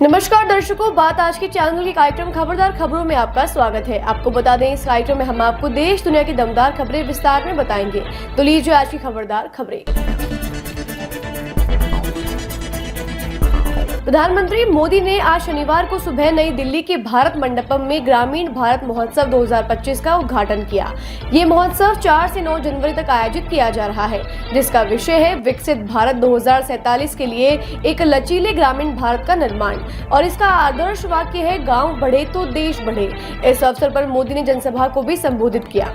नमस्कार दर्शकों, बात आज के चैनल के कार्यक्रम खबरदार खबरों में आपका स्वागत है। आपको बता दें, इस कार्यक्रम में हम आपको देश दुनिया की दमदार खबरें विस्तार में बताएंगे। तो लीजिए आज की खबरदार खबरें। प्रधानमंत्री मोदी ने आज शनिवार को सुबह नई दिल्ली के भारत मंडपम में ग्रामीण भारत महोत्सव 2025 का उद्घाटन किया। ये महोत्सव 4 से 9 जनवरी तक आयोजित किया जा रहा है, जिसका विषय है विकसित भारत 2047 के लिए एक लचीले ग्रामीण भारत का निर्माण। और इसका आदर्श वाक्य है, गांव बढ़े तो देश बढ़े। इस अवसर पर मोदी ने जनसभा को भी संबोधित किया।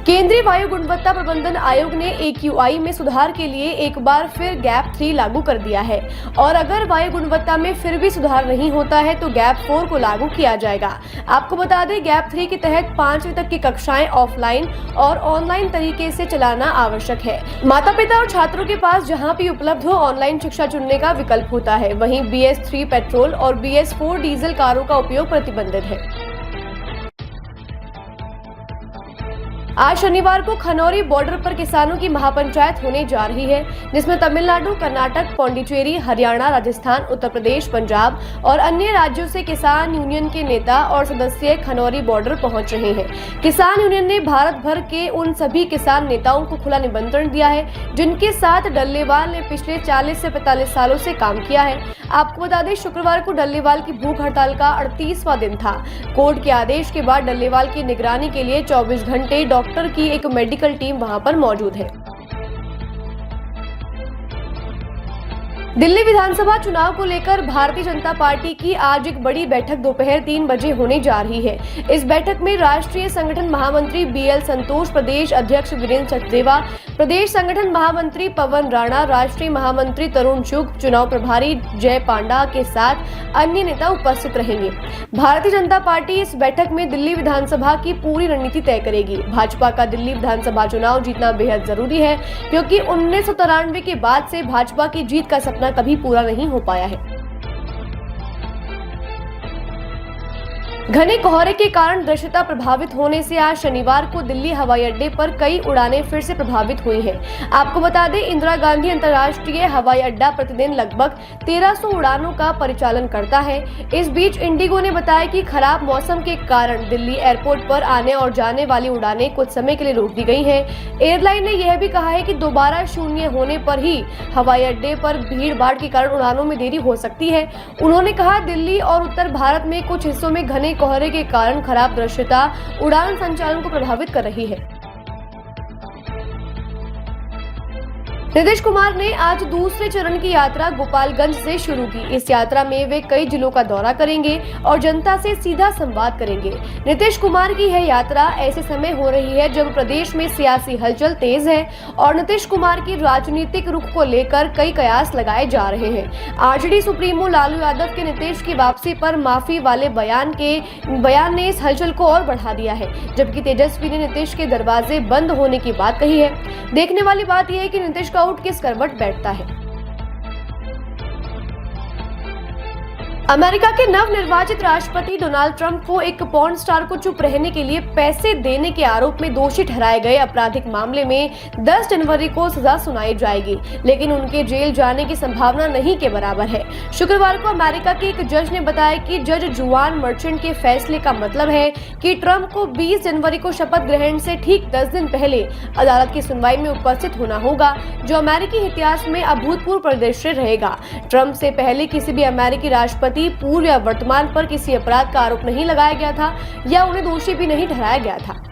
केंद्रीय वायु गुणवत्ता प्रबंधन आयोग ने AQI में सुधार के लिए एक बार फिर गैप 3 लागू कर दिया है, और अगर वायु गुणवत्ता में फिर भी सुधार नहीं होता है तो गैप 4 को लागू किया जाएगा। आपको बता दें, गैप 3 के तहत 5वीं तक की कक्षाएं ऑफलाइन और ऑनलाइन तरीके से चलाना आवश्यक है। माता पिता और छात्रों के पास जहां भी उपलब्ध हो ऑनलाइन शिक्षा चुनने का विकल्प होता है। वहीं BS3 पेट्रोल और BS4 डीजल कारों का उपयोग प्रतिबंधित है। आज शनिवार को खनौरी बॉर्डर पर किसानों की महापंचायत होने जा रही है, जिसमें तमिलनाडु, कर्नाटक, पौंडीचेरी, हरियाणा, राजस्थान, उत्तर प्रदेश, पंजाब और अन्य राज्यों से किसान यूनियन के नेता और सदस्य खनौरी बॉर्डर पहुंच रहे हैं। किसान यूनियन ने भारत भर के उन सभी किसान नेताओं को खुला निमंत्रण दिया है जिनके साथ डल्लेवाल ने पिछले 40 से 45 सालों से काम किया है। आपको बता दें, शुक्रवार को डल्लेवाल की भूख हड़ताल का 38वां दिन था। कोर्ट के आदेश के बाद डल्लेवाल की निगरानी के लिए 24 घंटे डॉक्टर की एक मेडिकल टीम वहां पर मौजूद है। दिल्ली विधानसभा चुनाव को लेकर भारतीय जनता पार्टी की आज एक बड़ी बैठक दोपहर 3 बजे होने जा रही है। इस बैठक में राष्ट्रीय संगठन महामंत्री BL संतोष, प्रदेश अध्यक्ष वीरेंद्र सचदेवा, प्रदेश संगठन महामंत्री पवन राणा, राष्ट्रीय महामंत्री तरुण चुग, चुनाव प्रभारी जय पांडा के साथ अन्य नेता उपस्थित रहेंगे। भारतीय जनता पार्टी इस बैठक में दिल्ली विधानसभा की पूरी रणनीति तय करेगी। भाजपा का दिल्ली विधानसभा चुनाव जीतना बेहद जरूरी है, क्योंकि 1993 के बाद से भाजपा की जीत का सपना कभी पूरा नहीं हो पाया है। घने कोहरे के कारण दृश्यता प्रभावित होने से आज शनिवार को दिल्ली हवाई अड्डे पर कई उड़ानें फिर से प्रभावित हुई हैं। आपको बता दें, इंदिरा गांधी अंतर्राष्ट्रीय हवाई अड्डा प्रतिदिन लगभग 1300 उड़ानों का परिचालन करता है। इस बीच इंडिगो ने बताया कि खराब मौसम के कारण दिल्ली एयरपोर्ट पर आने और जाने वाली उड़ानें कुछ समय के लिए रोक दी गई हैं। एयरलाइन ने यह भी कहा है कि दोबारा शून्य होने पर ही हवाई अड्डे पर भीड़ भाड़ के कारण उड़ानों में देरी हो सकती है। उन्होंने कहा, दिल्ली और उत्तर भारत में कुछ हिस्सों में घने कोहरे के कारण खराब दृश्यता उड़ान संचालन को प्रभावित कर रही है। नीतीश कुमार ने आज दूसरे चरण की यात्रा गोपालगंज से शुरू की। इस यात्रा में वे कई जिलों का दौरा करेंगे और जनता से सीधा संवाद करेंगे। नीतीश कुमार की यह यात्रा ऐसे समय हो रही है जब प्रदेश में सियासी हलचल तेज है और नीतीश कुमार की राजनीतिक रुख को लेकर कई कयास लगाए जा रहे हैं। आरजेडी सुप्रीमो लालू यादव के नीतीश की वापसी पर माफी वाले बयान ने इस हलचल को और बढ़ा दिया है, जबकि तेजस्वी ने नीतीश के दरवाजे बंद होने की बात कही है। देखने वाली बात यह है कि नीतीश का आउट किस करवट बैठता है। अमेरिका के नवनिर्वाचित राष्ट्रपति डोनाल्ड ट्रंप को एक पॉर्न स्टार को चुप रहने के लिए पैसे देने के आरोप में दोषी ठहराए गए आपराधिक मामले में 10 जनवरी को सजा सुनाई जाएगी, लेकिन उनके जेल जाने की संभावना नहीं के बराबर है। शुक्रवार को अमेरिका के एक जज ने बताया कि जज जुआन मर्चेंट के फैसले का मतलब है कि ट्रंप को 20 जनवरी को शपथ ग्रहण से ठीक 10 दिन पहले अदालत की सुनवाई में उपस्थित होना होगा, जो अमेरिकी इतिहास में अभूतपूर्व परिदृश्य रहेगा। ट्रंप से पहले किसी भी अमेरिकी राष्ट्रपति पूर्व या वर्तमान पर किसी अपराध का आरोप नहीं लगाया गया था या उन्हें दोषी भी नहीं ठहराया गया था।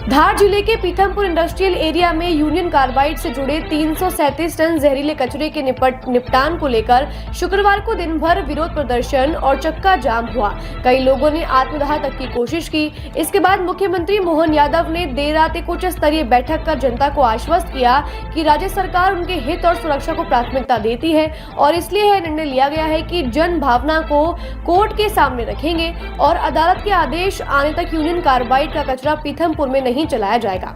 धार जिले के पीथमपुर इंडस्ट्रियल एरिया में यूनियन कार्बाइड से जुड़े 337 टन जहरीले कचरे के निपटान को लेकर शुक्रवार को दिन भर विरोध प्रदर्शन और चक्का जाम हुआ। कई लोगों ने आत्मदाह तक की कोशिश की। इसके बाद मुख्यमंत्री मोहन यादव ने देर रात एक उच्च स्तरीय बैठक कर जनता को आश्वस्त किया कि राज्य सरकार उनके हित और सुरक्षा को प्राथमिकता देती है और इसलिए यह निर्णय लिया गया है कि जन भावना को कोर्ट के सामने रखेंगे और अदालत के आदेश आने तक यूनियन कार्बाइड का कचरा पीथमपुर में नहीं चलाया जाएगा।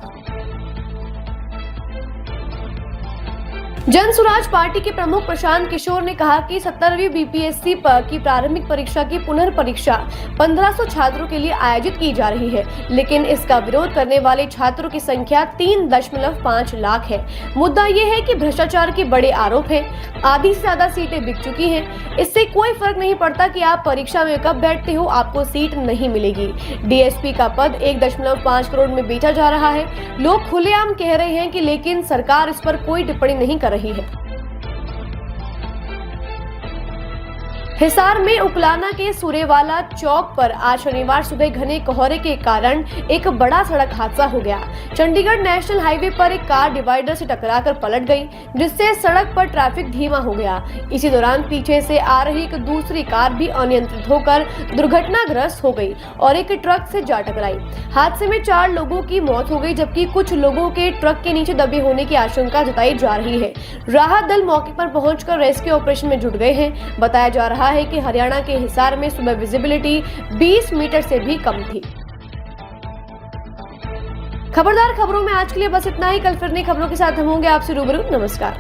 जन सुराज पार्टी के प्रमुख प्रशांत किशोर ने कहा कि 17वीं बीपीएससी की प्रारंभिक परीक्षा की पुनर्परीक्षा 1500 छात्रों के लिए आयोजित की जा रही है, लेकिन इसका विरोध करने वाले छात्रों की संख्या 3.5 लाख है। मुद्दा ये है कि भ्रष्टाचार के बड़े आरोप हैं, आधी से ज्यादा सीटें बिक चुकी हैं। इससे कोई फर्क नहीं पड़ता कि आप परीक्षा में कब बैठते हो, आपको सीट नहीं मिलेगी। डीएसपी का पद 1.5 करोड़ में बेचा जा रहा है। लोग खुलेआम कह रहे हैं कि लेकिन सरकार इस पर कोई टिप्पणी नहीं कर रही है। हिसार में उकलाना के सूरेवाला चौक पर आज शनिवार सुबह घने कोहरे के कारण एक बड़ा सड़क हादसा हो गया। चंडीगढ़ नेशनल हाईवे पर एक कार डिवाइडर से टकराकर पलट गई, जिससे सड़क पर ट्रैफिक धीमा हो गया। इसी दौरान पीछे से आ रही एक दूसरी कार भी अनियंत्रित होकर दुर्घटनाग्रस्त हो गई और एक ट्रक से जा टकराई। हादसे में 4 लोगों की मौत हो गई, जबकि कुछ लोगों के ट्रक के नीचे दबे होने की आशंका जताई जा रही है। राहत दल मौके पर पहुंचकर रेस्क्यू ऑपरेशन में जुट गए हैं। बताया जा रहा है कि हरियाणा के हिसार में सुबह विजिबिलिटी 20 मीटर से भी कम थी। खबरदार खबरों में आज के लिए बस इतना ही। कल फिर नई खबरों के साथ हम होंगे आपसे रूबरू। नमस्कार।